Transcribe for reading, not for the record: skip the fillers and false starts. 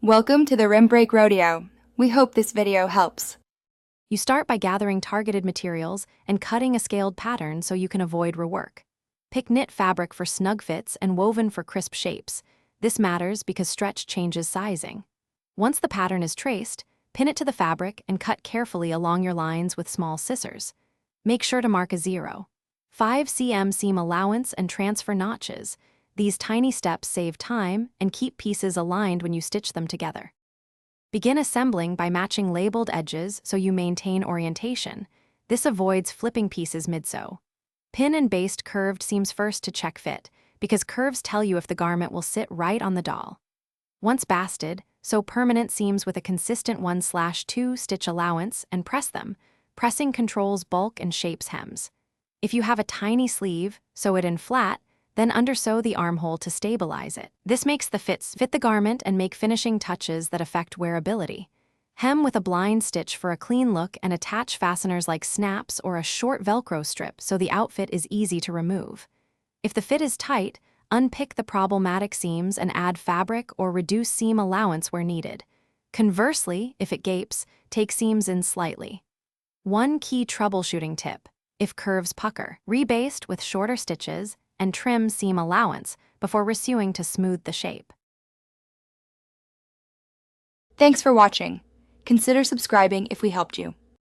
Welcome to the Rim Break Rodeo. We hope this video helps. You start by gathering targeted materials and cutting a scaled pattern so you can avoid rework. Pick knit fabric for snug fits and woven for crisp shapes. This matters because stretch changes sizing. Once the pattern is traced, pin it to the fabric and cut carefully along your lines with small scissors. Make sure to mark a 0.5 cm seam allowance and transfer notches. These tiny steps save time and keep pieces aligned when you stitch them together. Begin assembling by matching labeled edges so you maintain orientation. This avoids flipping pieces mid-sew. Pin and baste curved seams first to check fit, because curves tell you if the garment will sit right on the doll. Once basted, sew permanent seams with a consistent 1/2 stitch allowance and press them. Pressing controls bulk and shapes hems. If you have a tiny sleeve, sew it in flat, then undersew the armhole to stabilize it. This makes the fits fit the garment and make finishing touches that affect wearability. Hem with a blind stitch for a clean look and attach fasteners like snaps or a short Velcro strip so the outfit is easy to remove. If the fit is tight, unpick the problematic seams and add fabric or reduce seam allowance where needed. Conversely, if it gapes, take seams in slightly. One key troubleshooting tip: if curves pucker, rebaste with shorter stitches and trim seam allowance before resewing to smooth the shape. Thanks for watching. Consider subscribing if we helped you.